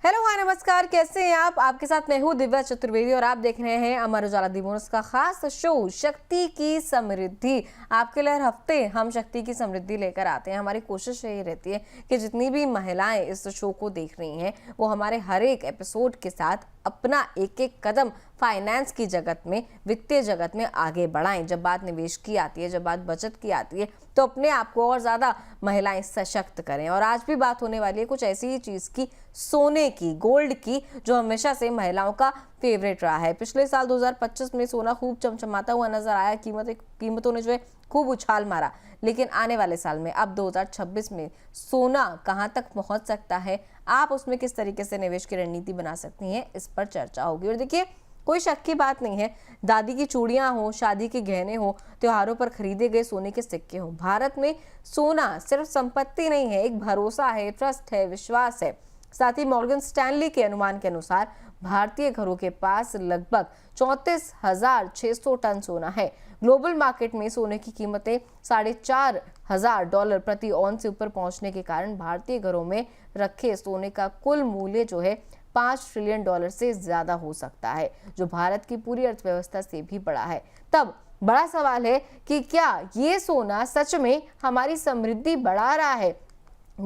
Hello, हाय, नमस्कार। कैसे हैं आप? आपके साथ मैं हूँ दिव्या चतुर्वेदी और आप देख रहे हैं अमर उजाला दिवस का खास शो शक्ति की समृद्धि। आपके लिए हर हफ्ते हम शक्ति की समृद्धि लेकर आते हैं। हमारी कोशिश यही रहती है कि जितनी भी महिलाएं इस शो को देख रही हैं वो हमारे हर एक एपिसोड के साथ अपना एक एक कदम फाइनेंस की जगत में, वित्तीय जगत में आगे बढ़ाएं। जब बात निवेश की आती है, जब बात बचत की आती है, तो अपने आप को और ज्यादा महिलाएं सशक्त करें। और आज भी बात होने वाली है कुछ ऐसी ही चीज की, सोने की, गोल्ड की, जो हमेशा से महिलाओं का फेवरेट रहा है। पिछले साल 2025 में सोना खूब चमचमाता हुआ नजर आया। कीमतों ने जो है खूब उछाल मारा। लेकिन आने वाले साल में, अब 2026 में सोना कहां तक पहुंच सकता है, आप उसमें किस तरीके से निवेश की रणनीति बना सकती हैं, इस पर चर्चा होगी। और देखिए, कोई शक की बात नहीं है, दादी की चूड़ियां हो, शादी के गहने हो, त्योहारों पर खरीदे गए सोने के सिक्के हो, भारत में सोना सिर्फ संपत्ति नहीं है, एक भरोसा है, ट्रस्ट है, विश्वास है। साथ ही मॉर्गन स्टैनली के अनुमान के अनुसार भारतीय घरों के पास लगभग 34,600 टन सोना है। ग्लोबल मार्केट में सोने की कीमतें $4,500 प्रति औंस से ऊपर पहुंचने के कारण भारतीय घरों में रखे सोने का कुल मूल्य जो है $5 ट्रिलियन से ज्यादा हो सकता है, जो भारत की पूरी अर्थव्यवस्था से भी बड़ा है। तब बड़ा सवाल है कि क्या ये सोना सच में हमारी समृद्धि बढ़ा रहा है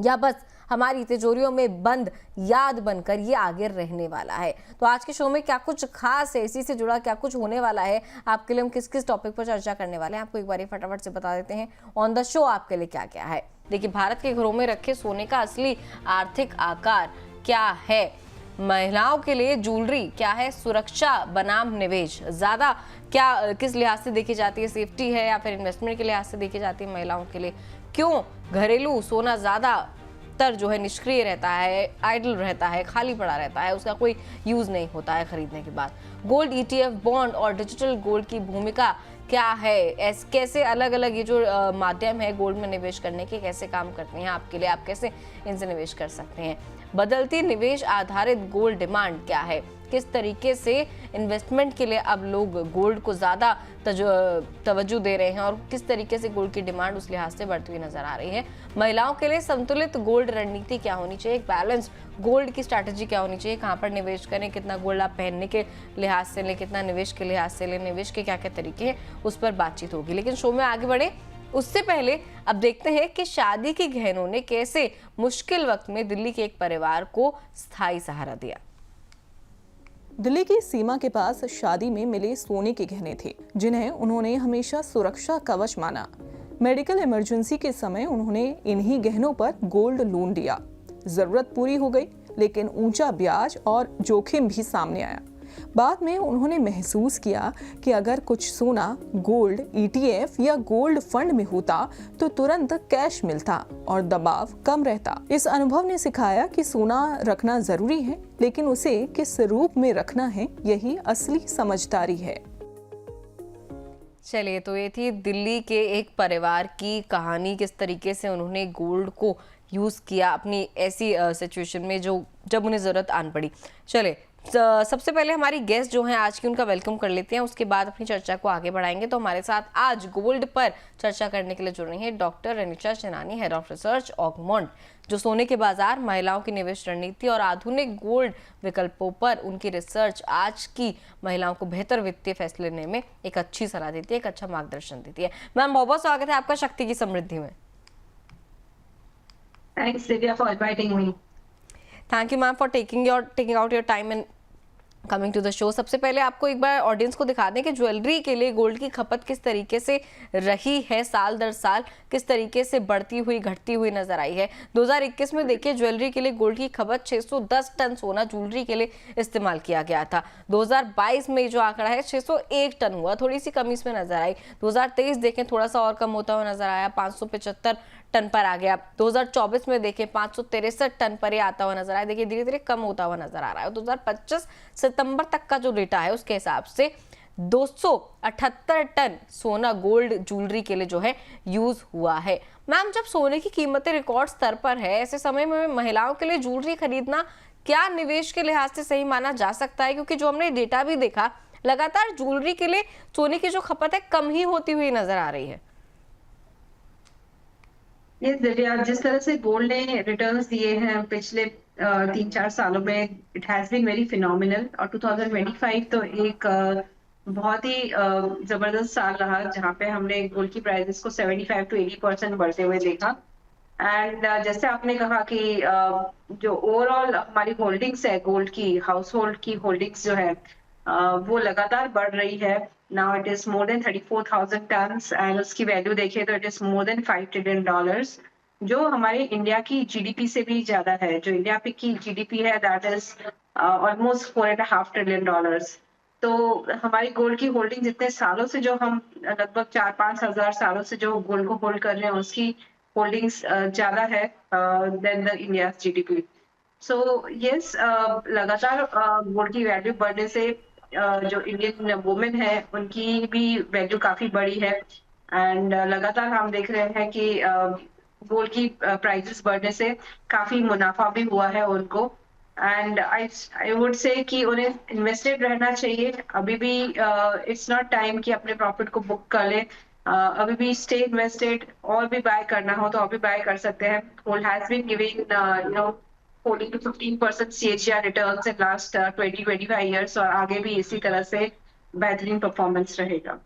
या बस हमारी तिजोरियों में बंद याद बनकर ये आगे रहने वाला है। तो आज के शो में क्या कुछ खास है, इसी से जुड़ा क्या कुछ होने वाला है, आपके लिए हम किस किस टॉपिक पर चर्चा करने वाले हैं, आपको एक बार फटाफट से बता देते हैं ऑन द शो आपके लिए क्या क्या है। देखिए, भारत के घरों में रखे सोने का असली आर्थिक आकार क्या है, महिलाओं के लिए ज्वेलरी क्या है, सुरक्षा बनाम निवेश ज्यादा क्या किस लिहाज से देखी जाती है, सेफ्टी है या फिर इन्वेस्टमेंट के लिहाज से देखी जाती है महिलाओं के लिए, क्यों घरेलू सोना ज्यादा तर जो है निष्क्रिय रहता है, आइडल रहता है, खाली पड़ा रहता है, उसका कोई यूज नहीं होता है खरीदने के बाद। गोल्ड ETF, बॉन्ड और डिजिटल गोल्ड की भूमिका क्या है, कैसे अलग अलग ये जो माध्यम है गोल्ड में निवेश करने के कैसे काम करते हैं आपके लिए, आप कैसे इनसे निवेश कर सकते हैं। बदलती निवेश आधारित गोल्ड डिमांड क्या है, किस तरीके से इन्वेस्टमेंट के लिए अब लोग गोल्ड को ज्यादा तवज्जो दे रहे हैं और किस तरीके से गोल्ड की डिमांड उस लिहाज से बढ़ती हुई नजर आ रही है। महिलाओं के लिए संतुलित गोल्ड रणनीति क्या होनी चाहिए, एक बैलेंस गोल्ड की स्ट्रैटेजी क्या होनी चाहिए, कहां पर निवेश करें, कितना गोल्ड आप पहनने के लिहाज से लें, कितना निवेश के लिहाज से लें, निवेश के क्या क्या तरीके हैं, उस पर बातचीत होगी। लेकिन शो में आगे बढ़े उससे पहले अब देखते हैं कि शादी के गहनों ने कैसे मुश्किल वक्त में दिल्ली के एक परिवार को स्थायी सहारा दिया। दिल्ली की सीमा के पास शादी में मिले सोने के गहने थे, जिन्हें उन्होंने हमेशा सुरक्षा कवच माना। मेडिकल इमरजेंसी के समय उन्होंने इन्हीं गहनों पर गोल्ड लोन लिया। जरूरत पूरी हो गई, लेकिन ऊंचा ब्याज और जोखिम भी सामने आया। बाद में उन्होंने महसूस किया कि अगर कुछ सोना गोल्ड ETF या गोल्ड फंड में होता तो तुरंत कैश मिलता और दबाव कम रहता। इस अनुभव ने सिखाया कि सोना रखना जरूरी है, लेकिन उसे किस रूप में रखना है, यही असली समझदारी है। चलिए, तो ये थी दिल्ली के एक परिवार की कहानी, किस तरीके से उन्होंने गोल्ड को यूज किया अपनी ऐसी सिचुएशन में जब उन्हें जरूरत आन पड़ी। चलिए, सबसे पहले हमारी गेस्ट जो हैं आज की, उनका वेलकम कर लेते हैं, उसके बाद अपनी चर्चा को आगे बढ़ाएंगे। तो हमारे साथ आज गोल्ड पर चर्चा करने के लिए जुड़ रही हैं डॉक्टर रनिचा चनानी, हेड ऑफ रिसर्च ऑगमोंट, जो सोने के बाजार, महिलाओं की निवेश रणनीति और आधुनिक गोल्ड विकल्पों पर उनकी रिसर्च आज की महिलाओं को बेहतर वित्तीय फैसले लेने में एक अच्छी सलाह देती है, एक अच्छा मार्गदर्शन देती है। मैम, बहुत बहुत स्वागत है आपका शक्ति की समृद्धि में। Thanks, Divya, for inviting me. Thank you, ma'am, for taking out your time and coming to the show. सबसे पहले आपको एक बार ऑडियंस को दिखा दें कि ज्वेलरी के लिए गोल्ड की खपत किस तरीके से रही है, साल दर साल किस तरीके से बढ़ती हुई घटती हुई नजर आई है। 2021 में देखिए, ज्वेलरी के लिए गोल्ड की खपत 610 टन सोना ज्वेलरी के लिए इस्तेमाल किया गया था। 2022 में जो आंकड़ा है 601 टन हुआ, थोड़ी सी कमी इसमें नजर आई। 2023 देखें, थोड़ा सा और कम होता हुआ नजर आया, 575 टन पर आ गया। 2024 में देखें 563 टन पर ही आता हुआ नजर आया। देखिए, धीरे धीरे कम होता हुआ नजर आ रहा है। 2025 सितंबर तक का जो डेटा है उसके हिसाब से 278 टन सोना गोल्ड ज्वेलरी के लिए जो है यूज हुआ है। मैम, जब सोने की कीमतें रिकॉर्ड स्तर पर है, ऐसे समय में महिलाओं के लिए ज्वेलरी खरीदना क्या निवेश के लिहाज से सही माना जा सकता है? क्योंकि जो हमने डेटा भी देखा, लगातार ज्वेलरी के लिए सोने की जो खपत है कम ही होती हुई नजर आ रही है। ये दिव्या, जिस तरह से गोल्ड ने रिटर्न्स दिए हैं पिछले 3-4 सालों में, it has been very phenomenal. और 2025 तो एक बहुत ही जबरदस्त साल रहा, जहाँ पे हमने गोल्ड की प्राइसेस को 75 to 80% बढ़ते हुए देखा। एंड जैसे आपने कहा कि जो ओवरऑल हमारी होल्डिंग्स है गोल्ड की, हाउस होल्ड की होल्डिंग्स जो है वो लगातार बढ़ रही है। Now it is more than 34,000 tons, and उसकी वैल्यू देखें तो it is more than $5 trillion, जो हमारे इंडिया की जीडीपी से भी ज्यादा है। जो इंडिया की जीडीपी है दैट इज ऑलमोस्ट $4.5 ट्रिलियन। तो हमारी गोल्ड की होल्डिंग इतने सालों से, जो हम लगभग 4-5 हजार सालों से जो गोल्ड को होल्ड कर रहे हैं, उसकी होल्डिंग्स ज्यादा है than the India GDP. So yes, लगातार गोल्ड की वैल्यू बढ़ने से जो इंडियन वुमेन है उनकी भी वैल्यू काफी बढ़ी है। एंड लगातार हम देख रहे हैं कि गोल्ड की प्राइसेस बढ़ने से काफी मुनाफा भी हुआ है उनको। एंड आई वुड से कि उन्हें इन्वेस्टेड रहना चाहिए अभी भी। इट्स नॉट टाइम कि अपने प्रॉफिट को बुक कर ले। अभी भी स्टे इन्वेस्टेड, और भी बाय करना हो तो अभी बाय कर सकते हैं। Gold has been giving 14 to 15% CAGR returns in last 20-25 years, और आगे भी इसी तरह से बेहतरीन परफॉर्मेंस रहेगा।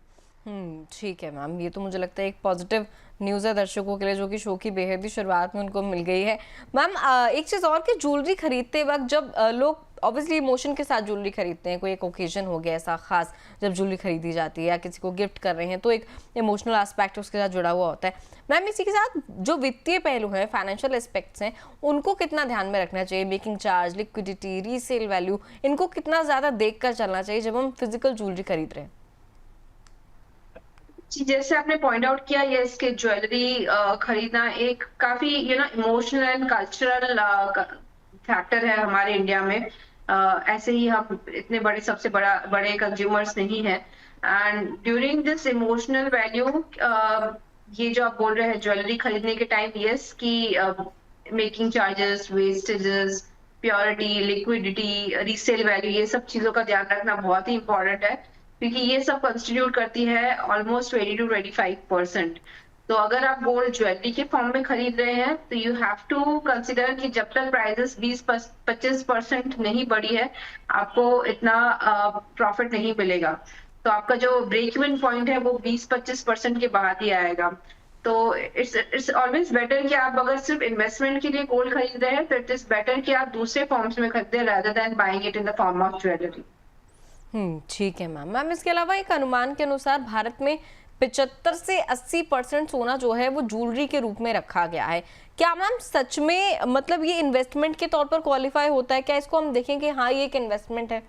ठीक है मैम, ये तो मुझे लगता है एक पॉजिटिव न्यूज़ है दर्शकों के लिए, जो कि शो की बेहद ही शुरुआत में उनको मिल गई है। मैम एक चीज़ और, कि ज्वेलरी खरीदते वक्त जब लोग ऑब्वियसली इमोशन के साथ ज्वेलरी खरीदते हैं, कोई एक ओकेजन हो गया ऐसा खास जब ज्वेलरी खरीदी जाती है या किसी को गिफ्ट कर रहे हैं, तो एक इमोशनल एस्पेक्ट उसके साथ जुड़ा हुआ होता है। मैम इसी के साथ जो वित्तीय पहलू हैं, फाइनेंशियल एस्पेक्ट्स हैं, उनको कितना ध्यान में रखना चाहिए? Making charge, liquidity, resale value, इनको कितना ज़्यादा देख कर चलना चाहिए जब हम फिजिकल ज्वेलरी खरीद रहे हैं? जी, जैसे आपने पॉइंट आउट किया, ये इसके ज्वेलरी खरीदना एक काफी इमोशनल एंड कल्चरल फैक्टर है हमारे इंडिया में। ऐसे ही हम इतने बड़े, सबसे बड़े कंज्यूमर्स नहीं है। And during this emotional value, ये जो आप बोल रहे हैं ज्वेलरी खरीदने के टाइम, यस कि making charges, vestiges, purity, liquidity, resale value, ये सब चीजों का ध्यान रखना बहुत ही इंपॉर्टेंट है, क्योंकि ये सब कंस्टिट्यूट करती है ऑलमोस्ट 20 to 25%। तो अगर आप गोल्ड ज्वेलरी के फॉर्म में खरीद रहे हैं तो यू हैव टू कंसिडर कि जब तक प्राइसेस 20-25% नहीं बढ़ी है, आपको इतना प्रॉफिट नहीं मिलेगा। तो आपका जो ब्रेक इवन पॉइंट है वो 20-25% के बाद ही आएगा। तो इट्स ऑलवेज बेटर कि आप अगर सिर्फ इन्वेस्टमेंट के लिए गोल्ड खरीद रहे हैं, तो इट इज बेटर कि आप दूसरे फॉर्म्स में खरीदें rather than buying it in the form of jewellery. ठीक है मैम। मैम इसके अलावा एक अनुमान के अनुसार भारत में 75 से 80% सोना जो है वो ज्वेलरी के रूप में रखा गया है। क्या मैम सच में मतलब ये इन्वेस्टमेंट के तौर पर क्वालिफाई होता है? क्या इसको हम देखें कि हाँ ये एक इन्वेस्टमेंट है?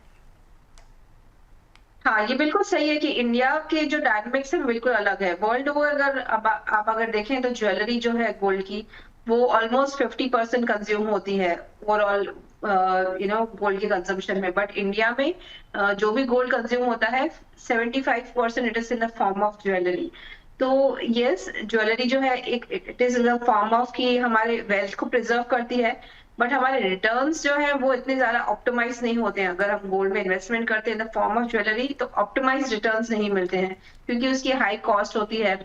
हाँ, ये बिल्कुल सही है कि इंडिया के जो डायनामिक्स है बिल्कुल अलग है। वर्ल्ड ओवर अगर आप अगर देखें तो ज्वेलरी जो है गोल्ड की, वो ऑलमोस्ट 50% कंज्यूम होती है ओवरऑल गोल्ड के कंजम्पशन में। बट इंडिया में जो भी गोल्ड कंज्यूम होता है, 75% it is in the form of jewellery. तो यस, ज्वेलरी जो है एक it is in the form of कि हमारे वेल्थ को प्रिजर्व करती है, बट हमारे रिटर्न्स जो है वो इतने ज्यादा ऑप्टिमाइज नहीं होते हैं। अगर हम गोल्ड में इन्वेस्टमेंट करते हैं इन द फॉर्म ऑफ ज्वेलरी, तो ऑप्टिमाइज रिटर्न्स नहीं मिलते हैं, क्योंकि उसकी हाई कॉस्ट होती है,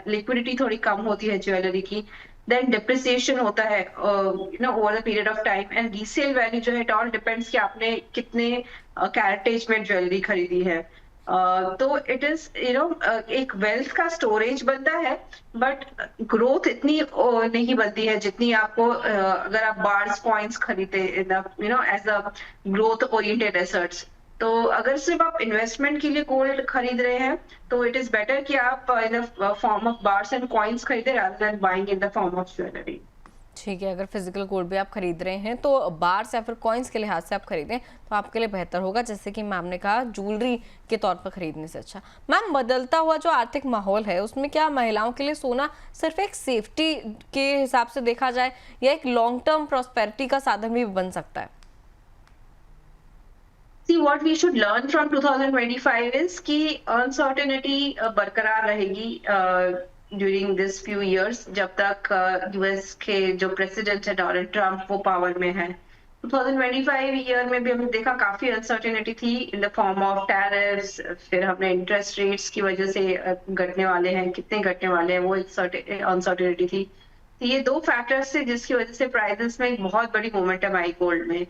लिक्विडिटी थोड़ी कम होती है ज्वेलरी की, देन डिप्रिसिएशन होता है over the period of time, and resale value जो है इट ऑल डिपेंड्स कि आपने कितने कैरेटेज में ज्वेलरी खरीदी है। तो इट इज एक वेल्थ का स्टोरेज बनता है, बट ग्रोथ इतनी नहीं बनती है जितनी आपको अगर आप बार्स कॉइन्स खरीदे as a growth oriented assets. तो अगर सिर्फ आप इन्वेस्टमेंट के लिए गोल्ड खरीद रहे हैं, तो इट इज बेटर कि आप in the form of bars and coins खरीदे rather than buying in the form of jewellery. ठीक है, अगर फिजिकल गोल्ड भी आप खरीद रहे हैं तो बार्स या फिर कॉइन्स के लिहाज से आप खरीदें तो आपके लिए बेहतर होगा, जैसे कि मैम ने कहा ज्वेलरी के तौर पर खरीदने से अच्छा। मैम बदलता हुआ जो आर्थिक माहौल है उसमें क्या महिलाओं के लिए सोना सिर्फ एक सेफ्टी के हिसाब से देखा जाए या एक लॉन्ग टर्म प्रॉस्पेरिटी का साधन भी बन सकता है? See, what we should learn from 2025 is कि uncertainty बरकरार रहेगी during this few years, जब तक US के जो प्रेसिडेंट है डोनाल्ड ट्रम्प वो पावर में है। 2025 ईयर में भी हमने देखा काफी अनसर्टेनिटी थी इन द फॉर्म ऑफ टैरिफ्स, फिर हमने इंटरेस्ट रेट्स की वजह से घटने वाले हैं, कितने घटने वाले हैं वो अनसर्टेनिटी थी। तो ये दो फैक्टर्स थे जिसकी वजह से प्राइसेस में एक बहुत बड़ी मोमेंटम आई गोल्ड में।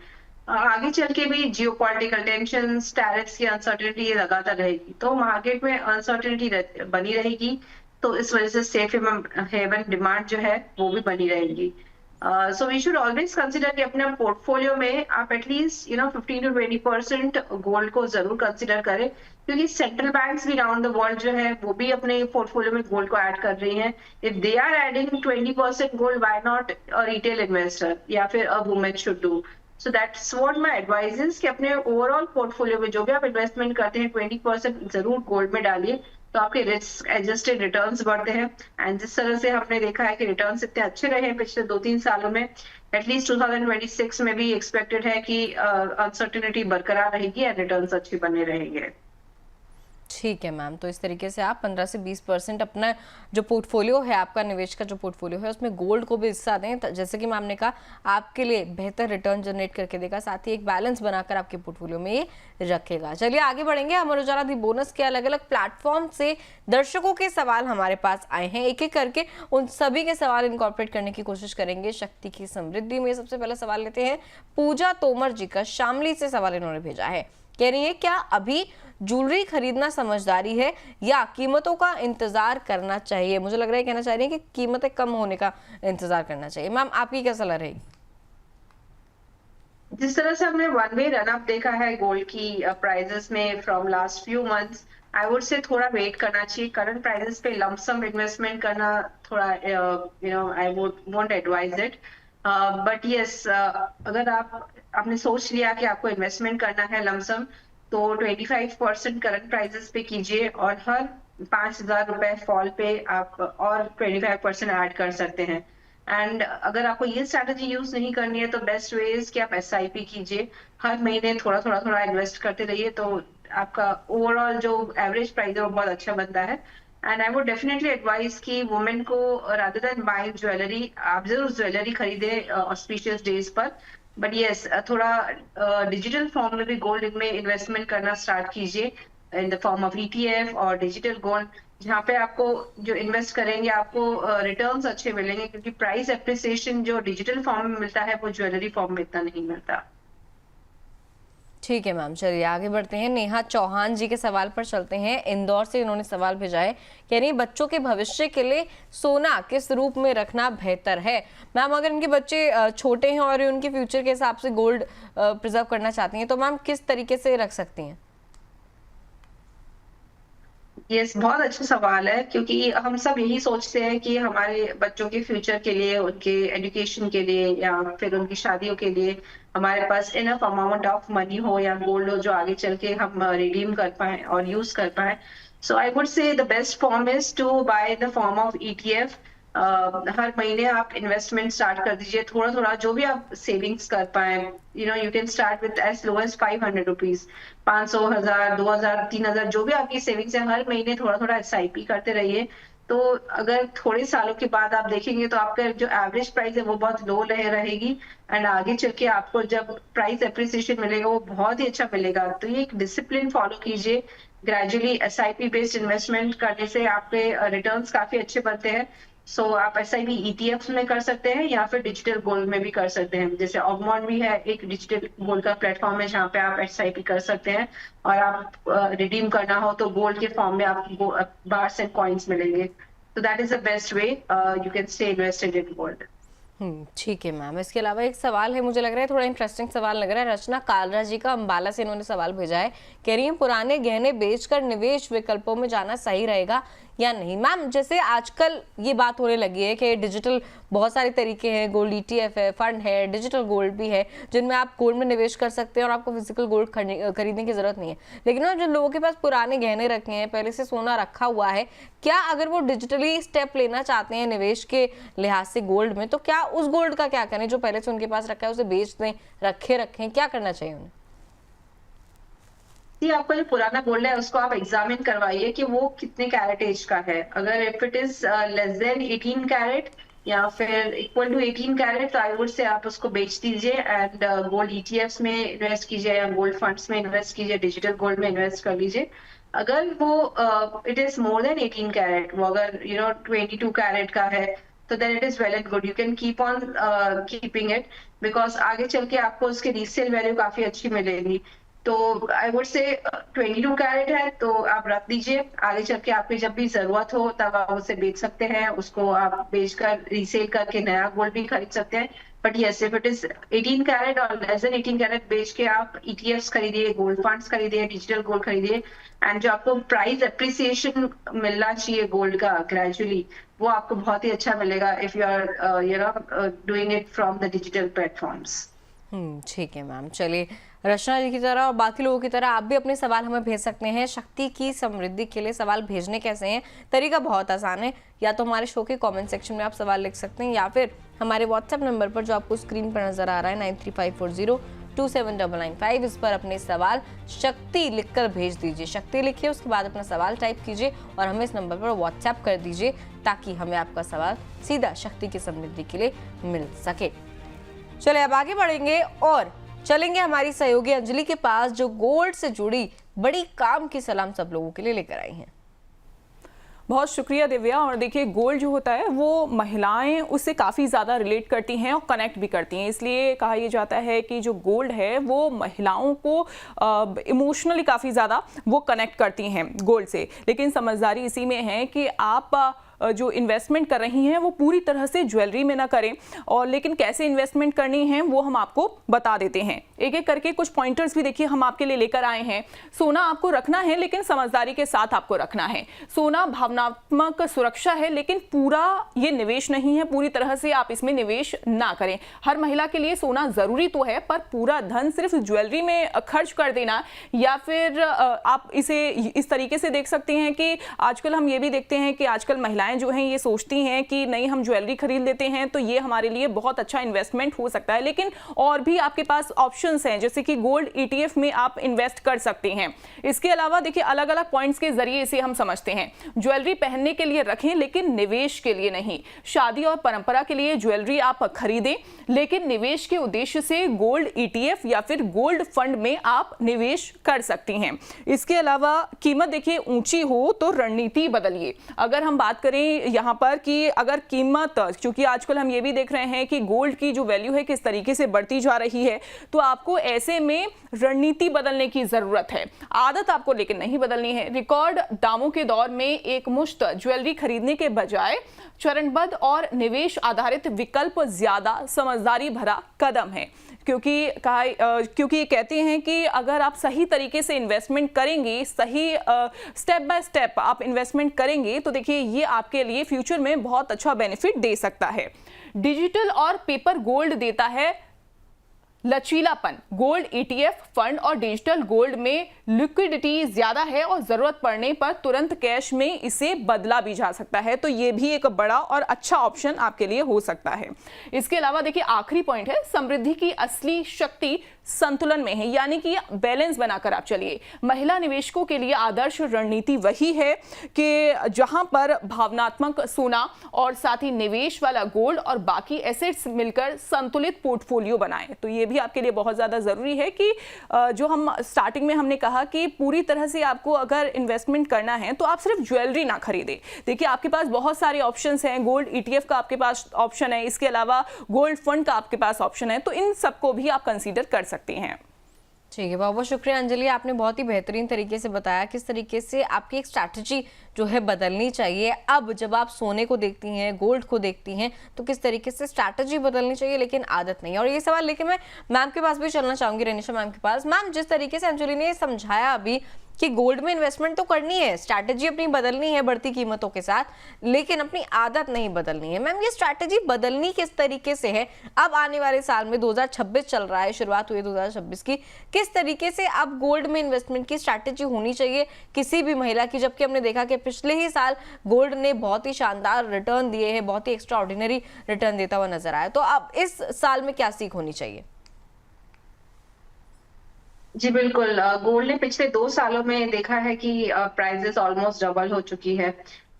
आगे चल के भी जियोपॉलिटिकल टेंशन, टैरिफ्स की अनसर्टेनिटी ये लगातार रहेगी, तो मार्केट में अनसर्टेनिटी बनी रहेगी, तो इस वजह से सेफ हेवन डिमांड जो है वो भी बनी रहेगी। So we should always consider कि अपने पोर्टफोलियो में आप एटलीस्ट 15 to 20% गोल्ड को जरूर कंसिडर करें, क्योंकि सेंट्रल बैंक्स भी अराउंड द वर्ल्ड जो है वो भी अपने पोर्टफोलियो में गोल्ड को ऐड कर रही हैं। If they are adding 20% gold, why not a retail investor या फिर a women should do. So that's what my advice is कि अपने ओवरऑल पोर्टफोलियो में जो भी आप इन्वेस्टमेंट करते हैं 20% जरूर गोल्ड में डालिए, तो आपके रिस्क एडजस्टेड रिटर्न्स बढ़ते हैं। एंड जिस तरह से हमने देखा है कि रिटर्न्स इतने अच्छे रहे हैं पिछले 2-3 सालों में, एटलीस्ट 2026 में भी एक्सपेक्टेड है कि अनसर्टेनिटी बरकरार रहेगी एंड रिटर्न्स अच्छे बने रहेंगे। ठीक है मैम, तो इस तरीके से आप 15 से 20% अपना जो पोर्टफोलियो है, आपका निवेश का जो पोर्टफोलियो है, उसमें गोल्ड को भी हिस्सा दें, जैसे कि मैम ने कहा आपके लिए बेहतर रिटर्न जनरेट करके देगा, साथ ही एक बैलेंस बनाकर आपके पोर्टफोलियो में ये रखेगा। चलिए आगे बढ़ेंगे। अमर उजाला दी बोनस के अलग अलग प्लेटफॉर्म से दर्शकों के सवाल हमारे पास आए हैं, एक एक करके उन सभी के सवाल इनकॉर्पोरेट करने की कोशिश करेंगे शक्ति की समृद्धि में। सबसे पहला सवाल लेते हैं पूजा तोमर जी का, शामली से सवाल इन्होंने भेजा है। कह रही है क्या अभी ज्वेलरी खरीदना समझदारी है या कीमतों का इंतजार करना चाहिए? मुझे लग रहा है कहना चाह रही है कि कीमतें कम होने का इंतजार करना चाहिए। मैम आपकी क्या सलाह रहेगी? जिस तरह से हमने वन वे रन अप देखा है गोल्ड की प्राइसेस में from last few months, I would से थोड़ा वेट करना चाहिए। करंट प्राइसेस पे लमसम इन्वेस्टमेंट करना थोड़ा I would won't advise it, but yes अगर आपने सोच लिया कि आपको इन्वेस्टमेंट करना है लमसम, तो 25% करंट प्राइसेस पे कीजिए और हर 5,000 रुपए फॉल पे आप और 25% ऐड कर सकते हैं। एंड अगर आपको ये स्ट्रैटेजी यूज नहीं करनी है तो बेस्ट वे इज कि आप SIP कीजिए, हर महीने थोड़ा थोड़ा थोड़ा इन्वेस्ट करते रहिए, तो आपका ओवरऑल जो एवरेज प्राइस है वो बहुत अच्छा बनता है। And I would definitely advise कि वुमेन को रादर देन बाइंग ज्वेलरी, आप जरूर ज्वेलरी खरीदे ऑस्पिशियस डेज पर, बट यस थोड़ा डिजिटल फॉर्म में भी गोल्ड में इन्वेस्टमेंट करना स्टार्ट कीजिए इन द फॉर्म ऑफ ETF और डिजिटल गोल्ड, जहाँ पे आपको जो इन्वेस्ट करेंगे आपको रिटर्न्स अच्छे मिलेंगे, क्योंकि प्राइस एप्रिसिएशन जो डिजिटल फॉर्म में मिलता है वो ज्वेलरी फॉर्म में इतना नहीं मिलता। ठीक है मैम, चलिए आगे बढ़ते हैं। नेहा चौहान जी के सवाल पर चलते हैं। इंदौर से इन्होंने सवाल भेजा है, कह रही है बच्चों के भविष्य के लिए सोना किस रूप में रखना बेहतर है? मैम अगर इनके बच्चे छोटे हैं और उनके फ्यूचर के हिसाब से गोल्ड प्रिजर्व करना चाहती हैं, तो मैम किस तरीके से रख सकती हैं? यस, बहुत अच्छा सवाल है, क्योंकि हम सब यही सोचते हैं कि हमारे बच्चों के फ्यूचर के लिए, उनके एजुकेशन के लिए या फिर उनकी शादियों के लिए हमारे पास इनफ अमाउंट ऑफ मनी हो या गोल्ड हो जो आगे चल के हम रिडीम कर पाए और यूज कर पाए। So I would say the best form is to buy the form of ETF। हर महीने आप इन्वेस्टमेंट स्टार्ट कर दीजिए, थोड़ा थोड़ा जो भी आप सेविंग्स कर पाए। You can start with as low as 500 rupees, 500, 1000, 2000, 3000, जो भी आपकी सेविंग्स है, हर महीने थोड़ा थोड़ा SIP करते रहिए। तो अगर थोड़े सालों के बाद आप देखेंगे तो आपका जो एवरेज प्राइस है वो बहुत लो रहेगी, एंड आगे चल के आपको जब प्राइस एप्रिसिएशन मिलेगा वो बहुत ही अच्छा मिलेगा। तो ये एक डिसिप्लिन फॉलो कीजिए, ग्रेजुअली SIP बेस्ड इन्वेस्टमेंट करने से आपके रिटर्न्स काफी अच्छे बनते हैं। सो आप SIP ETFs में कर सकते हैं या फिर डिजिटल गोल्ड में भी कर सकते हैं। जैसे ऑगमॉन्ट भी है एक डिजिटल गोल्ड का प्लेटफॉर्म है जहाँ पे आप SIP कर सकते हैं, और आप रिडीम करना हो तो गोल्ड के फॉर्म में आपको बार्स एंड कॉइन्स मिलेंगे। तो that is the best way you can stay invested in gold. ठीक है मैम। इसके अलावा एक सवाल है, मुझे लग रहा है थोड़ा इंटरेस्टिंग सवाल लग रहा है। रचना कालरा जी का अंबाला से इन्होंने सवाल भेजा है, कह रही है पुराने गहने बेचकर निवेश विकल्पों में जाना सही रहेगा या नहीं? मैम जैसे आजकल ये बात होने लगी है कि डिजिटल बहुत सारे तरीके हैं, गोल्ड ETF है, फंड है, डिजिटल गोल्ड भी है, जिनमें आप गोल्ड में निवेश कर सकते हैं और आपको फिजिकल गोल्ड खरीदने की जरूरत नहीं है। लेकिन ना जो लोगों के पास पुराने गहने रखे हैं, पहले से सोना रखा हुआ है, क्या अगर वो डिजिटली स्टेप लेना चाहते हैं निवेश के लिहाज से गोल्ड में, तो क्या उस गोल्ड का क्या करें जो पहले से उनके पास रखा है उसे बेच दें, रखे रखें, क्या करना चाहिए उन्हें? आपका जो पुराना गोल्ड है उसको आप एग्जामिन करवाइए कि वो कितने कैरेट एज का है। अगर if it is less than 18 carat या फिर इक्वल टू 18 कैरेट, तो आई वुड से आप उसको बेच दीजिए एंड गोल्ड ETFs में इन्वेस्ट कीजिए या गोल्ड फंड्स में इन्वेस्ट कीजिए, डिजिटल गोल्ड में इन्वेस्ट कर लीजिए। अगर वो it is more than 18 carat, वो अगर 22 कैरेट का है, तो then it is well and good, you can keep on keeping it, because आगे चल के आपको उसकी रीसेल वैल्यू काफी अच्छी मिलेगी। तो आई वुड से 22 कैरेट है तो आप रख दीजिए, आगे चल के आपकी जब भी जरूरत हो तब आप उसे बेच सकते हैं, उसको आप बेचकर रीसेल करके नया गोल्ड भी खरीद सकते हैं। But yes, if it is 18 carat और लेस देन 18 कैरेट बेच के आप ETFs खरीदिए, गोल्ड फंड्स खरीदिए, डिजिटल गोल्ड खरीदिए, एंड जो आपको प्राइस एप्रिसिएशन मिलना चाहिए गोल्ड का ग्रेजुअली, वो आपको बहुत ही अच्छा मिलेगा if you are you know doing it from the digital platforms. ठीक है मैम। चलिए, रचना जी की तरह और बाकी लोगों की तरह आप भी अपने सवाल हमें भेज सकते हैं। शक्ति की समृद्धि के लिए सवाल भेजने कैसे हैं? तरीका बहुत आसान है, या तो हमारे शो के कमेंट सेक्शन में आप सवाल लिख सकते हैं, या फिर हमारे व्हाट्सएप नंबर पर जो आपको स्क्रीन पर नजर आ रहा है 9354027995, इस पर अपने सवाल शक्ति लिखकर भेज दीजिए। शक्ति लिखिए, उसके बाद अपना सवाल टाइप कीजिए और हमें इस नंबर पर व्हाट्सएप कर दीजिए, ताकि हमें आपका सवाल सीधा शक्ति की समृद्धि के लिए मिल सके। चले अब आगे बढ़ेंगे और चलेंगे हमारी सहयोगी अंजलि के पास, जो गोल्ड से जुड़ी बड़ी काम की सलाह हम सब लोगों के लिए लेकर आई हैं। बहुत शुक्रिया दिव्या। और देखिए, गोल्ड जो होता है वो महिलाएं उससे काफ़ी ज़्यादा रिलेट करती हैं और कनेक्ट भी करती हैं, इसलिए कहा यह जाता है कि जो गोल्ड है वो महिलाओं को इमोशनली काफ़ी ज़्यादा वो कनेक्ट करती हैं गोल्ड से। लेकिन समझदारी इसी में है कि आप जो इन्वेस्टमेंट कर रही हैं वो पूरी तरह से ज्वेलरी में ना करें, और लेकिन कैसे इन्वेस्टमेंट करनी है वो हम आपको बता देते हैं। एक एक करके कुछ पॉइंटर्स भी देखिए हम आपके लिए लेकर आए हैं। सोना आपको रखना है, लेकिन समझदारी के साथ आपको रखना है। सोना भावनात्मक सुरक्षा है, लेकिन पूरा ये निवेश नहीं है, पूरी तरह से आप इसमें निवेश ना करें। हर महिला के लिए सोना जरूरी तो है, पर पूरा धन सिर्फ ज्वेलरी में खर्च कर देना, या फिर आप इसे इस तरीके से देख सकते हैं कि आजकल हम ये भी देखते हैं कि आजकल महिलाएं जो हैं ये सोचती हैं कि नहीं, हम ज्वेलरी खरीद लेते हैं तो ये हमारे लिए बहुत अच्छा इन्वेस्टमेंट हो सकता है। लेकिन और भी आपके पास ऑप्शंस हैं, जैसे कि गोल्ड ETF में आप इन्वेस्ट कर सकते हैं। इसके अलावा देखिए, अलग अलग पॉइंट्स के जरिए इसे हम समझते हैं। ज्वेलरी पहनने के लिए रखें, लेकिन निवेश के लिए नहीं। शादी और परंपरा के लिए ज्वेलरी आप खरीदें, लेकिन निवेश के उद्देश्य से गोल्ड ETF या फिर गोल्ड फंड में आप निवेश कर सकती हैं। इसके अलावा कीमत देखिए ऊंची हो तो रणनीति बदलिए। अगर हम बात करें यहाँ पर कि अगर कीमत, क्योंकि आजकल हम ये भी देख रहे हैं कि गोल्ड की जो वैल्यू है किस तरीके से बढ़ती जा रही है, तो आपको ऐसे में रणनीति बदलने की जरूरत है। आदत आपको लेकिन नहीं बदलनी है। रिकॉर्ड दामों के दौर में एक मुश्त ज्वेलरी खरीदने के बजाय चरणबद्ध और निवेश आधारित विकल्प ज्यादा समझदारी भरा कदम है, क्योंकि ये कहते हैं कि अगर आप सही तरीके से इन्वेस्टमेंट करेंगे, सही स्टेप बाय स्टेप आप इन्वेस्टमेंट करेंगे, तो देखिए ये आपके लिए फ्यूचर में बहुत अच्छा बेनिफिट दे सकता है। डिजिटल और पेपर गोल्ड देता है लचीलापन। गोल्ड ETF फंड और डिजिटल गोल्ड में लिक्विडिटी ज्यादा है और जरूरत पड़ने पर तुरंत कैश में इसे बदला भी जा सकता है, तो ये भी एक बड़ा और अच्छा ऑप्शन आपके लिए हो सकता है। इसके अलावा देखिए, आखिरी पॉइंट है, समृद्धि की असली शक्ति संतुलन में है, यानी कि बैलेंस बनाकर आप चलिए। महिला निवेशकों के लिए आदर्श रणनीति वही है कि जहां पर भावनात्मक सोना और साथ ही निवेश वाला गोल्ड और बाकी एसेट्स मिलकर संतुलित पोर्टफोलियो बनाएं। तो ये भी आपके लिए बहुत ज्यादा जरूरी है कि जो हम स्टार्टिंग में हमने कहा कि पूरी तरह से आपको अगर इन्वेस्टमेंट करना है तो आप सिर्फ ज्वेलरी ना खरीदे। देखिए, आपके पास बहुत सारे ऑप्शंस हैं। गोल्ड ETF का आपके पास ऑप्शन है, इसके अलावा गोल्ड फंड का आपके पास ऑप्शन है, तो इन सबको भी आप कंसीडर कर सकते हैं। ठीक है, बहुत बहुत शुक्रिया अंजलि। आपने बहुत ही बेहतरीन तरीके से बताया किस तरीके से आपकी एक स्ट्रैटेजी जो है बदलनी चाहिए। अब जब आप सोने को देखती हैं, गोल्ड को देखती हैं, तो किस तरीके से स्ट्रैटेजी बदलनी चाहिए, लेकिन आदत नहीं। और ये सवाल लेके मैं मैम के पास भी चलना चाहूंगी, रनिशा मैम के पास। मैम, जिस तरीके से अंजलि ने समझाया अभी कि गोल्ड में इन्वेस्टमेंट तो करनी है, स्ट्रैटेजी अपनी बदलनी है बढ़ती कीमतों के साथ, लेकिन अपनी आदत नहीं बदलनी है। मैम, ये स्ट्रैटेजी बदलनी किस तरीके से है? अब आने वाले साल में 2026 चल रहा है, शुरुआत हुई 2026 की, किस तरीके से अब गोल्ड में इन्वेस्टमेंट की स्ट्रैटेजी होनी चाहिए किसी भी महिला की? जबकि हमने देखा कि पिछले ही साल गोल्ड ने बहुत ही शानदार रिटर्न दिए हैं, बहुत ही एक्स्ट्रा ऑर्डिनरी रिटर्न देता हुआ नजर आया। तो अब इस साल में क्या सीख होनी चाहिए? जी बिल्कुल, गोल्ड ने पिछले 2 सालों में देखा है कि प्राइसेस ऑलमोस्ट डबल हो चुकी है,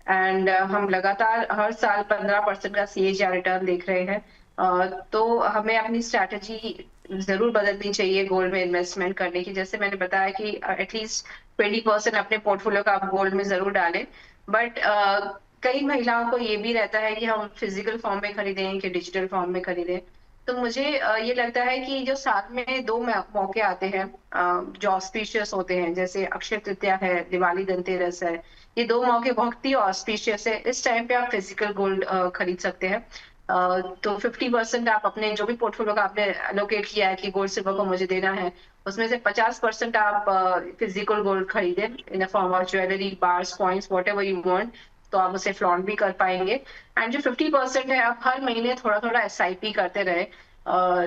एंड हम लगातार हर साल 15% का CAGR रिटर्न देख रहे हैं। तो हमें अपनी स्ट्रैटेजी जरूर बदलनी चाहिए गोल्ड में इन्वेस्टमेंट करने की। जैसे मैंने बताया कि एटलीस्ट 20% अपने पोर्टफोलियो का आप गोल्ड में जरूर डालें, बट कई महिलाओं को ये भी रहता है कि हम फिजिकल फॉर्म में खरीदें कि डिजिटल फॉर्म में खरीदें। तो मुझे ये लगता है कि जो साल में 2 मौके आते हैं जो ऑस्पिशियस होते हैं, जैसे अक्षय तृतीया है, दिवाली, धनतेरस है। ये 2 मौके बहुत ही ऑस्पिशियस है। इस टाइम पे आप फिजिकल गोल्ड खरीद सकते हैं। तो 50% आप अपने जो भी पोर्टफोलियो का आपने एलोकेट किया है कि गोल्ड सिल्वर को मुझे देना है, उसमें से 50% आप फिजिकल गोल्ड खरीदें इन the form of jewellery, bars, coins, whatever you want. तो आप उसे फ्लॉन्ट भी कर पाएंगे। एंड जो 50% है, आप हर महीने थोड़ा थोड़ा एसआईपी करते रहे,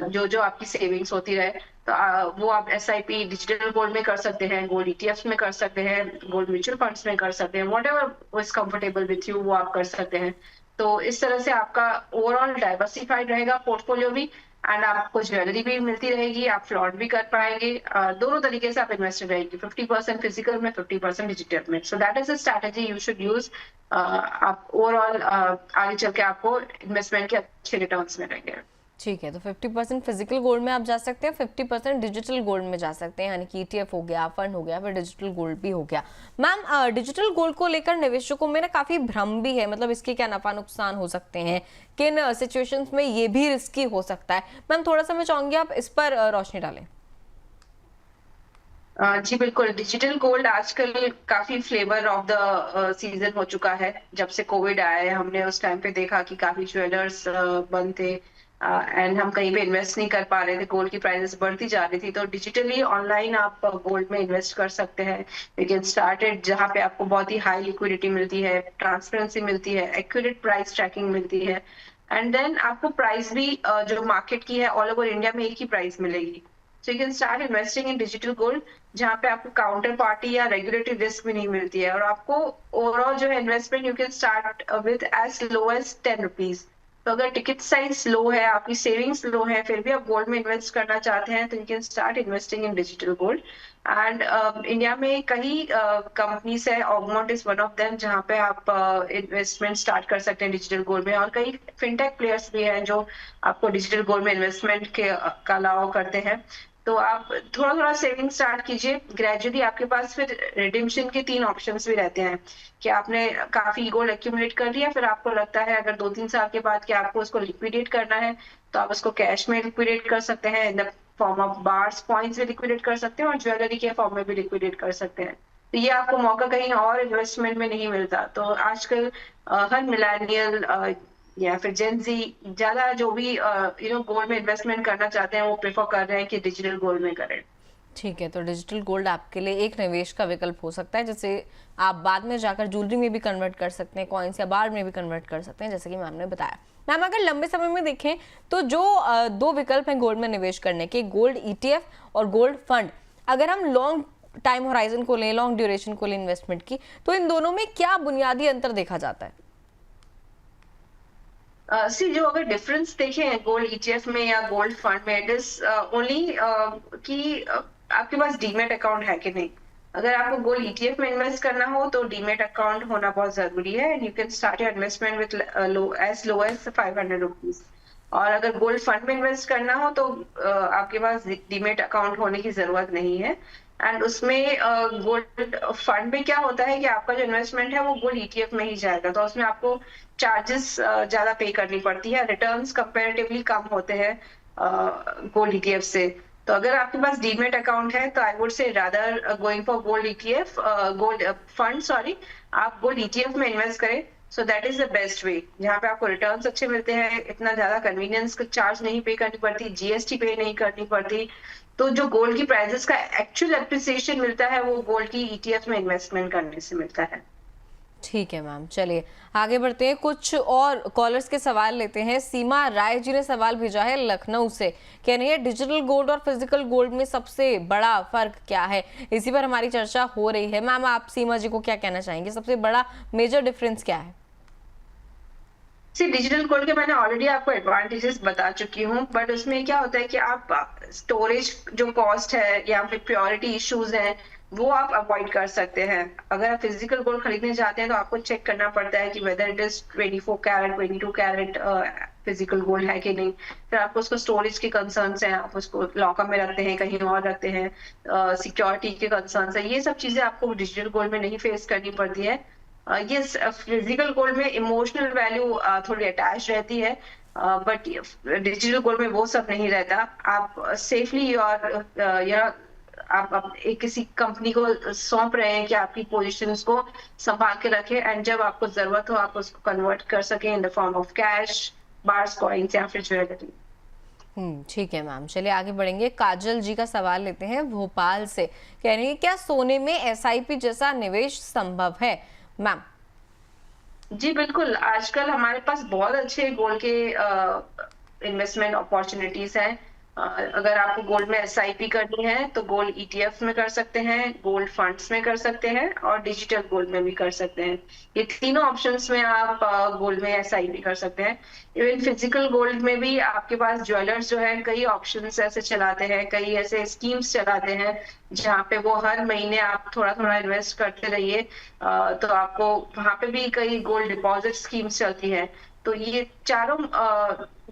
जो जो आपकी सेविंग्स होती रहे। तो वो आप एसआईपी डिजिटल गोल्ड में कर सकते हैं, गोल्ड ईटीएफ में कर सकते हैं, गोल्ड म्यूचुअल फंड्स में कर सकते हैं, whatever is comfortable with you वो आप कर सकते हैं। तो इस तरह से आपका ओवरऑल डाइवर्सिफाइड रहेगा पोर्टफोलियो भी, एंड आपको ज्वेलरी भी मिलती रहेगी, आप फ्लॉट भी कर पाएंगे। दोनों तरीके से आप इन्वेस्टेड रहेगी, 50% फिजिकल में, 50% डिजिटल में। So that is a strategy you should use. आप ओवरऑल आगे चल के आपको इन्वेस्टमेंट के अच्छे रिटर्न्स मिलेंगे। ठीक है, तो 50% फिजिकल गोल्ड में आप जा सकते हैं, 50% डिजिटल गोल्ड में जा सकते हैं, यानी कि ईटीएफ हो गया, फंड हो गया, फिर डिजिटल गोल्ड भी हो गया। मैम, डिजिटल गोल्ड को लेकर निवेशकों में ना काफी भ्रम भी है, मतलब इसके क्या नफा नुकसान हो सकते हैं, किन सिचुएशंस में ये भी रिस्की हो सकता है। मैम, थोड़ा सा मैं चाहूंगी आप इस पर रोशनी डालें। जी बिल्कुल, डिजिटल गोल्ड आजकल काफी फ्लेवर ऑफ द सीजन हो चुका है। जब से कोविड आया है, हमने उस टाइम पे देखा कि काफी ज्वेलर्स बंद थे, एंड हम कहीं पे इन्वेस्ट नहीं कर पा रहे थे, गोल्ड की प्राइसेस बढ़ती जा रही थी। तो डिजिटली ऑनलाइन आप गोल्ड में इन्वेस्ट कर सकते हैं। यू कैन स्टार्टेड जहाँ पे आपको बहुत ही हाई लिक्विडिटी मिलती है, ट्रांसपेरेंसी मिलती है, एक्यूरेट प्राइस ट्रैकिंग मिलती है, एंड देन आपको प्राइस भी जो मार्केट की है ऑल ओवर इंडिया में एक ही प्राइस मिलेगी। So you can start investing in digital gold, जहाँ पे आपको काउंटर पार्टी या रेगुलेटरी रिस्क भी नहीं मिलती है, और आपको ओवरऑल जो है investment you can start with as low as 10 rupees. तो अगर टिकट साइज लो है, आपकी सेविंग्स लो है, फिर भी आप गोल्ड में इन्वेस्ट करना चाहते हैं, तो you can start investing in digital gold. And India में कई कंपनीज है, Augmont is one of them, जहाँ पे आप इन्वेस्टमेंट स्टार्ट कर सकते हैं डिजिटल गोल्ड में। और कई फिनटेक प्लेयर्स भी हैं जो आपको डिजिटल गोल्ड में इन्वेस्टमेंट के का अलावा करते हैं। तो आप थोड़ा थोड़ा सेविंग स्टार्ट कीजिए ग्रेजुअली। आपके पास फिर रिडिम्पशन के 3 ऑप्शंस भी रहते हैं कि आपने काफी गोल्ड एक्यूमुलेट कर लिया, फिर आपको लगता है अगर 2-3 साल के बाद कि आपको उसको लिक्विडेट करना है, तो आप उसको कैश में लिक्विडेट कर सकते हैं, इन the form of bars, points भी लिक्विडेट कर सकते हैं, और ज्वेलरी के फॉर्म में भी लिक्विडेट कर सकते हैं। तो ये आपको मौका कहीं और इन्वेस्टमेंट में नहीं मिलता। तो आजकल हर मिलेनियल या फिर जेन जी ज्यादा जो भी गोल्ड में इन्वेस्टमेंट करना चाहते हैं, वो प्रेफर कर रहे हैं कि डिजिटल गोल्ड में करें। ठीक है, तो डिजिटल गोल्ड आपके लिए एक निवेश का विकल्प हो सकता है, जैसे आप बाद में जाकर ज्वेलरी में भी कन्वर्ट कर सकते हैं, कॉइन्स या बार में भी कन्वर्ट कर सकते हैं, जैसे कि मैम ने बताया। मैम, अगर लंबे समय में देखें तो जो 2 विकल्प हैं गोल्ड में निवेश करने के, गोल्ड ईटीएफ और गोल्ड फंड, अगर हम लॉन्ग टाइम होराइजन को लें, लॉन्ग ड्यूरेशन को लें इन्वेस्टमेंट की, तो इन दोनों में क्या बुनियादी अंतर देखा जाता है? जो अगर डिफरेंस देखें गोल्ड ईटीएफ में या गोल्ड फंड में, इट इज ओनली कि आपके पास डीमेट अकाउंट है कि नहीं। अगर आपको गोल्ड ईटीएफ में इन्वेस्ट करना हो तो डीमेट अकाउंट होना बहुत जरूरी है, and you can start your investment with low as 500 rupees. और अगर गोल्ड फंड में इन्वेस्ट करना हो तो आपके पास डीमेट अकाउंट होने की जरूरत नहीं है। एंड उसमें गोल्ड फंड में क्या होता है कि आपका जो इन्वेस्टमेंट है वो गोल्ड ईटीएफ में ही जाएगा, तो उसमें आपको चार्जेस ज्यादा पे करनी पड़ती है, रिटर्न्स कंपैरेटिवली कम होते हैं गोल्ड ईटीएफ से। तो अगर आपके पास डीमेट अकाउंट है तो आई वुड से rather going for gold ETF, gold fund sorry, आप गोल्ड ईटीएफ में इन्वेस्ट करें। So that is the best way, जहाँ पे आपको रिटर्न्स अच्छे मिलते हैं, इतना ज्यादा कन्वीनियंस का चार्ज नहीं पे करनी पड़ती, जीएसटी पे नहीं करनी पड़ती। तो जो गोल्ड की प्राइसेस का एक्चुअल एप्रिसिएशन मिलता है वो गोल्ड की ईटीएफ में इन्वेस्टमेंट करने से मिलता है। ठीक है मैम, चलिए आगे बढ़ते हैं, कुछ और कॉलर्स के सवाल लेते हैं। सीमा राय जी ने सवाल भेजा है लखनऊ से, कह रही है डिजिटल गोल्ड और फिजिकल गोल्ड में सबसे बड़ा फर्क क्या है? इसी पर हमारी चर्चा हो रही है। मैम, आप सीमा जी को क्या कहना चाहेंगे, सबसे बड़ा मेजर डिफरेंस क्या है? डिजिटल गोल्ड के मैंने ऑलरेडी आपको एडवांटेजेस बता चुकी हूँ, बट उसमें क्या होता है कि आप स्टोरेज जो कॉस्ट है या फिर प्योरिटी इश्यूज हैं वो आप अवॉइड कर सकते हैं। अगर आप फिजिकल गोल्ड खरीदने जाते हैं तो आपको चेक करना पड़ता है कि whether it is 24 carat 22 carat physical gold है कि नहीं। फिर आपको उसको स्टोरेज के कंसर्न्स हैं, आप उसको लॉकर में रखते हैं, कहीं और रखते हैं, सिक्योरिटी के कंसर्न्स है, ये सब चीजें आपको डिजिटल गोल्ड में नहीं फेस करनी पड़ती है। यस, फिजिकल गोल्ड में इमोशनल वैल्यू थोड़ी अटैच रहती है, बट डिजिटल गोल्ड में वो सब नहीं रहता। आप सेफली और या आप एक किसी कंपनी को सौंप रहे हैं कि आपकी पोजीशंस को संभाल के रखे, एंड जब आपको जरूरत हो आप उसको कन्वर्ट कर सकें इन the form of cash, bars, coins या फिर ज्वेलरी। ठीक है मैम, चलिए आगे बढ़ेंगे। काजल जी का सवाल लेते हैं भोपाल से। कह रही है क्या सोने में एसआईपी जैसा निवेश संभव है मैम? जी बिल्कुल, आजकल हमारे पास बहुत अच्छे गोल्ड के इन्वेस्टमेंट अपॉर्चुनिटीज हैं। अगर आपको गोल्ड में एसआईपी करनी है तो गोल्ड ईटीएफ में कर सकते हैं, गोल्ड फंड्स में कर सकते हैं और डिजिटल गोल्ड में भी कर सकते हैं। ये तीनों ऑप्शंस में आप गोल्ड में एसआईपी कर सकते हैं। इवन फिजिकल गोल्ड में भी आपके पास ज्वेलर्स जो है कई ऑप्शंस ऐसे चलाते हैं, कई ऐसे स्कीम्स चलाते हैं जहाँ पे वो हर महीने आप थोड़ा थोड़ा इन्वेस्ट करते रहिए, तो आपको वहां पे भी कई गोल्ड डिपॉजिट स्कीम्स चलती है। तो ये चारों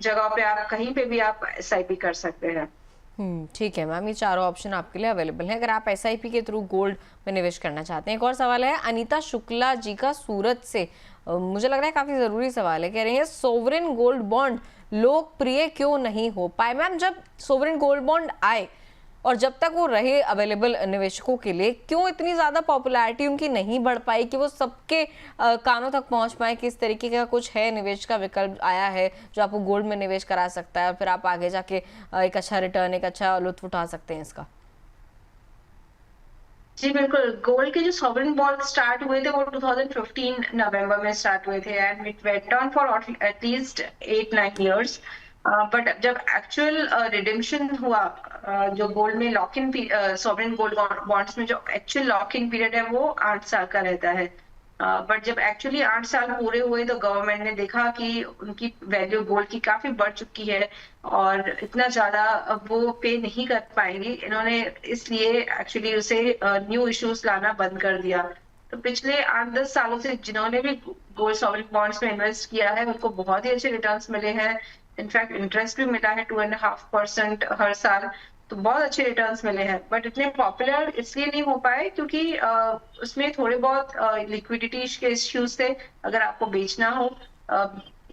जगह पे आप कहीं पे भी आप एसआईपी कर सकते हैं। ठीक है मैम, ये चारों ऑप्शन आपके लिए अवेलेबल है अगर आप एसआईपी के थ्रू गोल्ड में निवेश करना चाहते हैं। एक और सवाल है अनीता शुक्ला जी का सूरत से। मुझे लग रहा है काफी जरूरी सवाल है। कह रही है सोवरेन गोल्ड बॉन्ड लोकप्रिय क्यों नहीं हो पाए? मैम, जब सोवरेन गोल्ड बॉन्ड आए और जब तक वो रहे अवेलेबल निवेशकों के लिए, क्यों इतनी ज्यादा पॉपुलैरिटी उनकी नहीं बढ़ पाई कि वो सबके कानों तक पहुंच पाए? किस तरीके का कुछ है निवेश का विकल्प आया है जो आपको गोल्ड में निवेश करा सकता है और फिर आप आगे जाके एक अच्छा रिटर्न, एक अच्छा लुत्फ उठा सकते हैं इसका? जी बिल्कुल, गोल्ड के जो सॉवरेन बॉन्ड स्टार्ट हुए थे वो 2015 नवंबर में स्टार्ट हुए थे, and it went on for at least 8-9 years. But जब एक्चुअल रिडेम्पशन हुआ, जो गोल्ड में lock in sovereign gold bonds में जो एक्चुअल लॉक इन पीरियड है वो 8 साल का रहता है। बट जब एक्चुअली 8 साल पूरे हुए तो गवर्नमेंट ने देखा कि उनकी वैल्यू गोल्ड की काफी बढ़ चुकी है और इतना ज्यादा वो पे नहीं कर पाएंगी, इन्होंने इसलिए एक्चुअली उसे न्यू इश्यूज लाना बंद कर दिया। तो पिछले 8-10 सालों से जिन्होंने भी गोल्ड सॉवरेन बॉन्ड्स में इन्वेस्ट किया है उनको बहुत ही अच्छे रिटर्न्स मिले हैं। इनफैक्ट इंटरेस्ट भी मिला है 2.5% हर साल, तो बहुत अच्छे रिटर्न्स मिले हैं। बट इतने पॉपुलर इसलिए नहीं हो पाए क्योंकि उसमें थोड़े बहुत लिक्विडिटी के इश्यूज थे। अगर आपको बेचना हो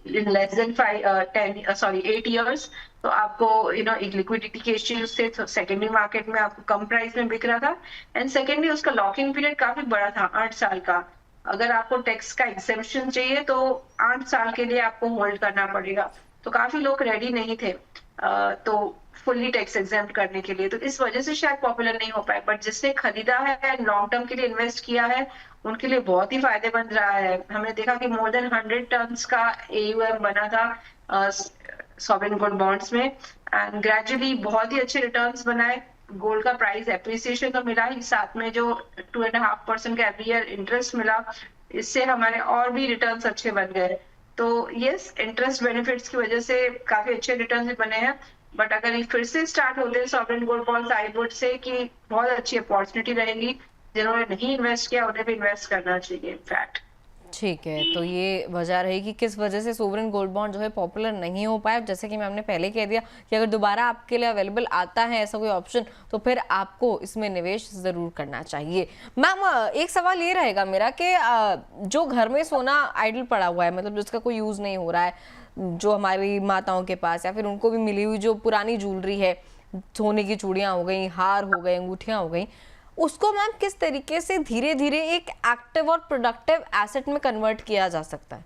लेस देन 8 इयर्स तो आपको एक लिक्विडिटी के इश्यूज थे, तो सेकेंडरी मार्केट में आपको कम प्राइस में बिक रहा था, एंड सेकेंडरी उसका लॉक इन पीरियड काफी बड़ा था, 8 साल का। अगर आपको टैक्स का एक्सेम्पशन चाहिए तो 8 साल के लिए आपको होल्ड करना पड़ेगा, तो काफी लोग रेडी नहीं थे तो फुल्ली टैक्स एग्जेम्प्ट करने के लिए, तो इस वजह से शायद पॉपुलर नहीं हो पाए। बट जिसने खरीदा है, लॉन्ग टर्म के लिए इन्वेस्ट किया है, उनके लिए बहुत ही फायदेमंद रहा है। हमने देखा कि मोर देन 100 टन्स का AUM बना था सॉवरेन गोल्ड बॉन्ड्स में, एंड ग्रेजुअली बहुत ही अच्छे रिटर्न्स बनाए। गोल्ड का प्राइस एप्रिसिएशन तो मिला ही, साथ में जो 2.5% का एवरी ईयर इंटरेस्ट मिला, इससे हमारे और भी रिटर्न्स अच्छे बन गए। तो यस, इंटरेस्ट बेनिफिट्स की वजह से काफी अच्छे रिटर्न भी बने हैं। बट अगर ये फिर से स्टार्ट होते हैं sovereign gold bonds, I would से कि बहुत अच्छी अपॉर्चुनिटी रहेगी। जिन्होंने नहीं इन्वेस्ट किया उन्हें भी इन्वेस्ट करना चाहिए इनफैक्ट। ठीक है, तो ये वजह रही कि किस वजह से सोवरेन गोल्ड बॉन्ड जो है पॉपुलर नहीं हो पाया। जैसे कि मैं हमने पहले कह दिया कि अगर दोबारा आपके लिए अवेलेबल आता है ऐसा कोई ऑप्शन तो फिर आपको इसमें निवेश जरूर करना चाहिए। मैम, एक सवाल ये रहेगा मेरा कि जो घर में सोना आइडल पड़ा हुआ है, मतलब जिसका कोई यूज नहीं हो रहा है, जो हमारी माताओं के पास या फिर उनको भी मिली हुई जो पुरानी ज्वेलरी है, सोने की चूड़ियां हो गई, हार हो गए, अंगूठियां हो गई, उसको मैम किस तरीके से धीरे धीरे एक एक्टिव और प्रोडक्टिव एसेट में कन्वर्ट किया जा सकता है?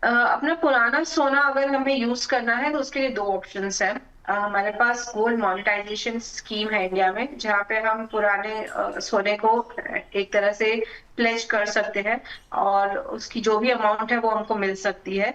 अपना पुराना सोना अगर हमें यूज करना है तो उसके लिए 2 ऑप्शंस हैं। हमारे पास गोल्ड मोनेटाइजेशन स्कीम है इंडिया में, जहाँ पे हम पुराने सोने को एक तरह से प्लेज कर सकते हैं और उसकी जो भी अमाउंट है वो हमको मिल सकती है।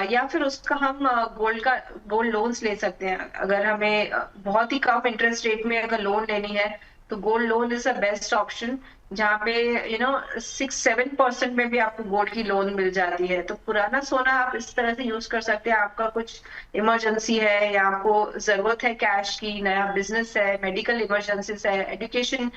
या फिर उसका हम गोल्ड लोन्स ले सकते हैं। अगर हमें बहुत ही कम इंटरेस्ट रेट में अगर लोन लेनी है तो gold loan is a best option, जहाँ पे 6-7% में भी आपको गोल्ड की लोन मिल जाती है। तो पुराना सोना आप इस तरह से यूज कर सकते हैं। आपका कुछ इमरजेंसी है या आपको जरूरत है कैश की, नया बिजनेस है, मेडिकल इमरजेंसीज है, एजुकेशन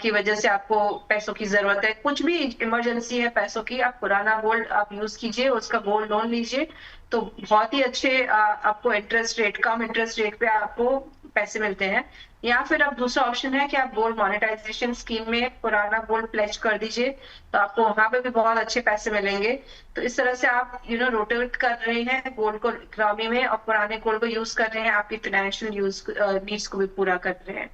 की वजह से आपको पैसों की जरूरत है, कुछ भी इमरजेंसी है पैसों की, आप पुराना गोल्ड आप यूज कीजिए, उसका गोल्ड लोन लीजिए, तो बहुत ही अच्छे आपको इंटरेस्ट रेट, कम इंटरेस्ट रेट पे आपको पैसे मिलते हैं। या फिर अब दूसरा ऑप्शन है कि आप गोल्ड मोनेटाइजेशन स्कीम में पुराना गोल्ड प्लेज कर दीजिए, तो आपको वहां पे भी बहुत अच्छे पैसे मिलेंगे। तो इस तरह से आप रोटेट कर रहे हैं गोल्ड को इकोनॉमी में, और पुराने गोल्ड को यूज कर रहे हैं, आपकी फाइनेंशियल यूज नीड्स को भी पूरा कर रहे हैं।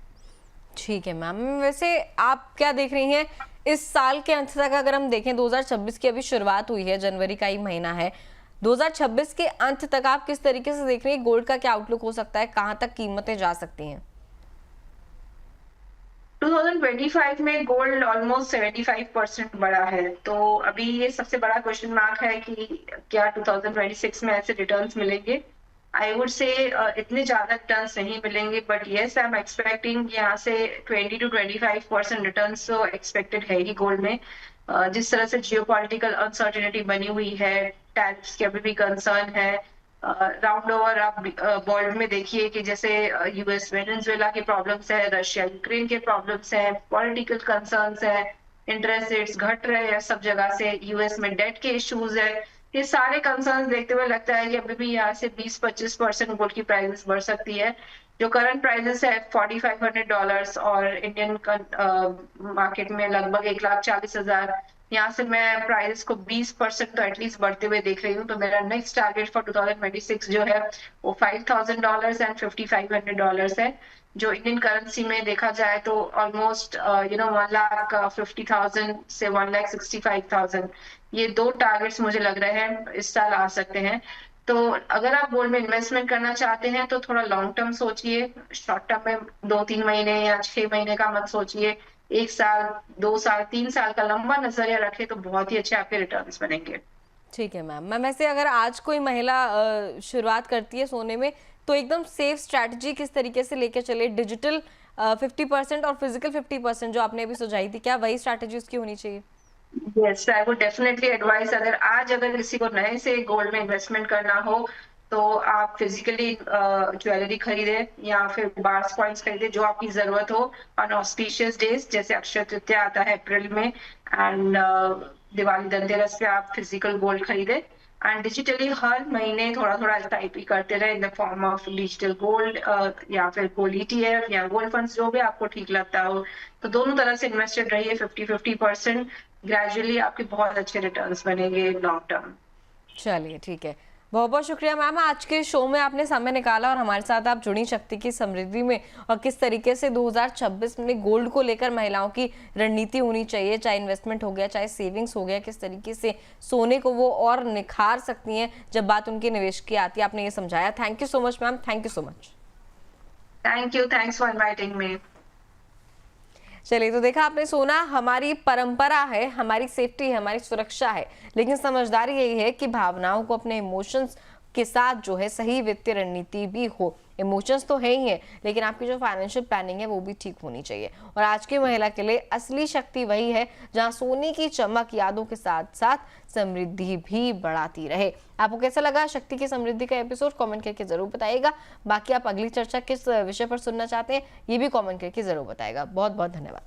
ठीक है मैम, वैसे आप क्या देख रही हैं इस साल के अंत तक? अगर हम देखें 2026 की अभी शुरुआत हुई है, जनवरी का ही महीना है, 2026 के अंत तक आप किस तरीके से देख रही हैं गोल्ड का क्या आउटलुक हो सकता है, कहां तक कीमतें जा सकती हैं? 2025 में गोल्ड ऑलमोस्ट 75% बढ़ा है, तो अभी ये सबसे बड़ा क्वेश्चन मार्क है कि क्या 2026 में ऐसे रिटर्न्स मिलेंगे। आई वुड से इतने ज्यादा रिटर्न्स नहीं मिलेंगे, but yes I am expecting यहाँ से 20 to 25% रिटर्न्स तो एक्सपेक्टेड है ही गोल्ड में। जिस तरह से जियोपॉलिटिकल अनसर्टेनिटी बनी हुई है, टैरिफ्स के अभी भी कंसर्न है। राउंड ओवर आप वर्ल्ड में देखिए कि जैसे यूएस वेनेजुएला के प्रॉब्लम्स है, रशिया यूक्रेन के प्रॉब्लम्स है, पॉलिटिकल कंसर्न्स है, इंटरेस्ट रेट्स घट रहे हैं सब जगह से, यूएस में डेट के इश्यूज है। ये सारे कंसर्न्स देखते हुए लगता है कि अभी भी यहाँ से 20-25% गोल्ड की प्राइसेस बढ़ सकती है। जो करंट प्राइसेस है $4,500 और इंडियन मार्केट में लगभग 1,40,000, यहाँ से मैं प्राइस को 20% तो एटलीस्ट बढ़ते हुए देख रही हूँ। तो मेरा नेक्स्ट टारगेट फॉर 2026 जो है वो $5,000 एंड $5,500 है, जो इंडियन करेंसी में देखा जाए तो ऑलमोस्ट 1,50,000 से 1,65,000, ये दो टारगेट्स मुझे लग रहे हैं इस साल आ सकते हैं। तो अगर आप गोल्ड में इन्वेस्टमेंट करना चाहते हैं तो थोड़ा लॉन्ग टर्म सोचिए, शॉर्ट टर्म में 2-3 महीने या 6 महीने का मत सोचिए। 1 साल, 2 साल, 3 साल का लंबा नजरिया रखे तो बहुत ही अच्छे आपके रिटर्न्स बनेंगे। ठीक है मैम। मैम वैसे अगर आज कोई महिला शुरुआत करती है सोने में, तो एकदम सेफ स्ट्रैटेजी किस तरीके से लेके चले? डिजिटल 50% और फिजिकल 50% जो आपने अभी सुझाई थी, क्या वही स्ट्रैटेजी उसकी होनी चाहिए? Yes, I would definitely advice, अगर किसी को नए से गोल्ड में इन्वेस्टमेंट करना हो तो आप फिजिकली ज्वेलरी खरीदे या फिर बार्स कॉइन्स खरीदे जो आपकी जरूरत हो ऑन ऑस्पिशियस डेज, जैसे अक्षय तृतीया आता है अप्रैल में, एंड दिवाली धनतेरस पे आप फिजिकल गोल्ड खरीदे। एंड डिजिटली हर महीने थोड़ा थोड़ा एसआईपी करते रहे इन the form of digital gold या फिर गोल्ड ईटीएफ या गोल्ड फंड्स, जो भी आपको ठीक लगता हो। तो दोनों तरह से इन्वेस्टेड रहिए 50-50%, ग्रेजुअली आपके बहुत अच्छे रिटर्न्स बनेंगे लॉन्ग टर्म। चलिए ठीक है, बहुत बहुत शुक्रिया मैम, आज के शो में आपने समय निकाला और हमारे साथ आप जुड़ी शक्ति की समृद्धि में, और किस तरीके से 2026 में गोल्ड को लेकर महिलाओं की रणनीति होनी चाहिए, चाहे इन्वेस्टमेंट हो गया चाहे सेविंग्स हो गया, किस तरीके से सोने को वो और निखार सकती हैं जब बात उनके निवेश की आती है, आपने ये समझाया। Thank you so much ma'am, thank you so much. Thank you, thanks for inviting me. चलिए, तो देखा आपने, सोना हमारी परंपरा है, हमारी सेफ्टी है, हमारी सुरक्षा है, लेकिन समझदारी यही है कि भावनाओं को, अपने इमोशंस के साथ जो है सही वित्तीय रणनीति भी हो। इमोशंस तो है ही है, लेकिन आपकी जो फाइनेंशियल प्लानिंग है वो भी ठीक होनी चाहिए। और आज की महिला के लिए असली शक्ति वही है जहां सोने की चमक यादों के साथ साथ समृद्धि भी बढ़ाती रहे। आपको कैसा लगा शक्ति की समृद्धि का एपिसोड? कमेंट करके जरूर बताइएगा। बाकी आप अगली चर्चा किस विषय पर सुनना चाहते हैं ये भी कमेंट करके जरूर बताइएगा। बहुत बहुत धन्यवाद।